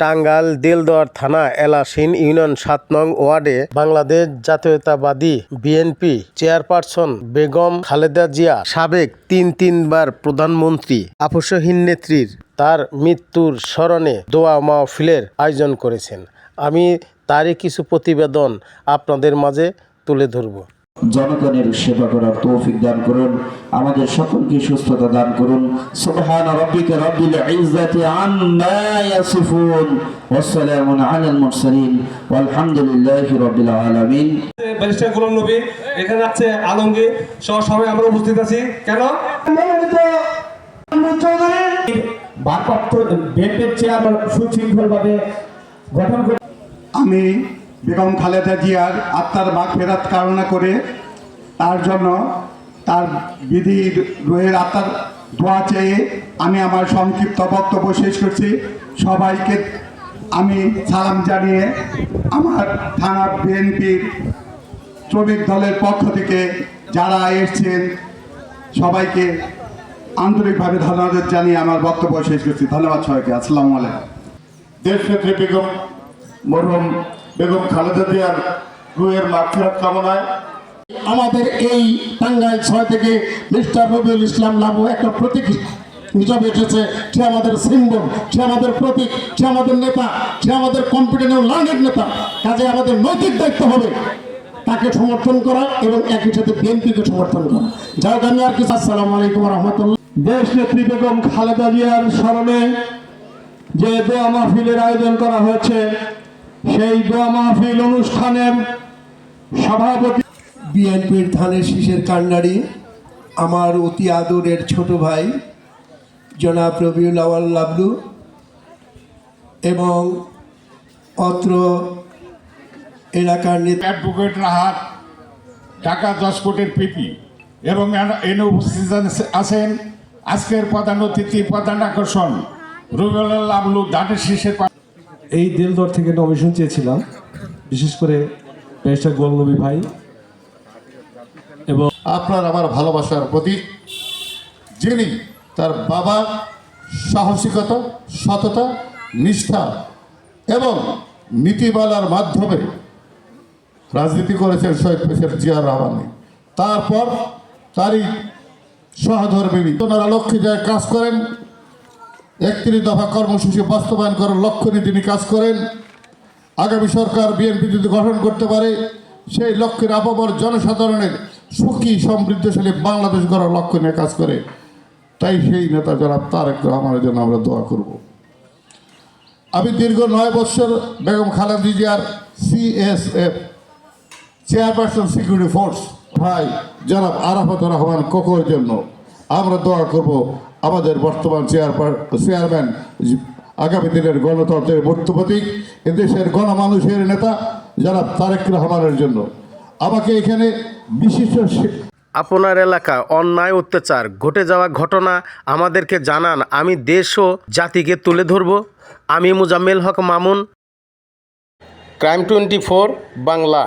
টাঙ্গাইল দেলদুয়ার থানা এলাশিন ইউনিয়ন ৭ নং ওয়ার্ডে বাংলাদেশ জাতীয়তাবাদী বিএনপি চেয়ারপারসন বেগম খালেদা জিয়া, সাবেক তিনবার প্রধানমন্ত্রী আপসহীন নেত্রীর তার মৃত্যুর স্মরণে দোয়া মাহফিলের আয়োজন করেছেন। আমি তারই কিছু প্রতিবেদন আপনাদের মাঝে তুলে ধরব। জনগণের সেবা করার তৌফিক দান করুন, আমাদের সকলকে সুস্থতা দান করুন। সুবহানা রাব্বিকা রাব্বিল ইজ্জাতি আম্মা ইয়াসিফুন ওয়া সালামুন আলাল মুরসালিন ওয়ালহামদুলিল্লাহি রাব্বিল আলামিন। ব্যারিস্টার গোলাম নবী এখানে আছে, আলমগীর সহ সবাই আমরা উপস্থিত আছি। কেন ভারপ্রাপ্ত বিএনপির চেয়ারম্যান সুশৃঙ্খলভাবে গঠন করে আমি বেগম খালেদা জিয়ার আত্মার মাগফিরাত কামনা করে তার জন্য তার বিধি রুহের আত্মার দোয়া চেয়ে আমি আমার সংক্ষিপ্ত বক্তব্য শেষ করছি। সবাইকে আমি সালাম জানিয়ে আমার থানা বিএনপির শ্রমিক দলের পক্ষ থেকে যারা এসছেন সবাইকে আন্তরিকভাবে ধন্যবাদ জানিয়ে আমার বক্তব্য শেষ করছি। ধন্যবাদ সবাইকে। আসসালামু আলাইকুম। দেশনেত্রী বেগম মরহুম বেগম খালেদা জিয়ার রুহের মাগফিরাত কামনায় আমাদের এই টাঙ্গাইল ৬ থেকে মিস্টার রবিউল ইসলাম লাবু একটা প্রতীক হিসাবে এসেছে। সে আমাদের সিম্বল, সে আমাদের প্রতীক, সে আমাদের নেতা, সে আমাদের কম্পিটেন্ট ও লার্নেড নেতা। কাজে আমাদের নৈতিক দায়িত্ব হবে তাকে সমর্থন করা এবং একই সাথে বিএনপিকে সমর্থন করা। যাই হোক, আমি আর কিছু। আসসালামু আলাইকুম রহমতুল্লাহ। দেশ নেত্রী বেগম খালেদা জিয়ার স্মরণে যে দোয়া মাহফিলের আয়োজন করা হয়েছে, সেই দোয়া মাহফিল অনুষ্ঠানের সভাপতি বিএনপির ধানের শীষের কান্ডারি আমার অতি আদরের ছোট ভাই জনাব রবিউল আওয়াল লাবলু এবং অত্র এলাকার নেতা অ্যাডভোকেট রাহাত, ঢাকা 10 কোটির পিপি এবং এনে উপস্থিত আছেন আজকের প্রধান অতিথি, প্রধান আকর্ষণ রবিউল লাবলু ধানের শীষের। এই দেলদুয়ার থেকে নমিনেশন চেয়েছিলাম, বিশেষ করে ব্যারিস্টার গোলাম নবী ভাই এবং আপনার আমার ভালোবাসার প্রতীক, যিনি তার বাবার সাহসিকতা, সততা, নিষ্ঠা এবং নীতিমালার মাধ্যমে রাজনীতি করেছেন শহীদ প্রেসিডেন্ট জিয়া রহমানি। তারপর তারই সহধর্মিনী ওনারা লক্ষ্যে যায় কাজ করেন। 31 দফা কর্মসূচি বাস্তবায়ন করার লক্ষ্য নিয়ে তিনি কাজ করেন। আগামী সরকার বিএনপি যদি গঠন করতে পারে, সেই লক্ষ্যের আপামর জনসাধারণের সুখী সমৃদ্ধশালী বাংলাদেশ গড়ার লক্ষ্য নিয়ে কাজ করে। তাই সেই নেতা জনাব তারেক রহমানের জন্য আমরা দোয়া করব। আমি দীর্ঘ 9 বছর বেগম খালেদা জিয়ার CSF চেয়ারপারসন সিকিউরিটি ফোর্স ভাই জনাব আরাফাত রহমান কোকোর জন্য আমরা দোয়া করব। আমাদের বর্তমান চেয়ারম্যান আগামী দিনের গণতন্ত্রের মূর্ত প্রতীক, এদেশের গণমানুষের নেতা জনাব তারেক রহমানের জন্য আমাকে এখানে বিশিষ্ট। আপনার এলাকায় অন্যায় অত্যাচার ঘটে যাওয়া ঘটনা আমাদেরকে জানান, আমি দেশ ও জাতিকে তুলে ধরব। আমি মুজাম্মেল হক মামুন, ক্রাইম 24 বাংলা।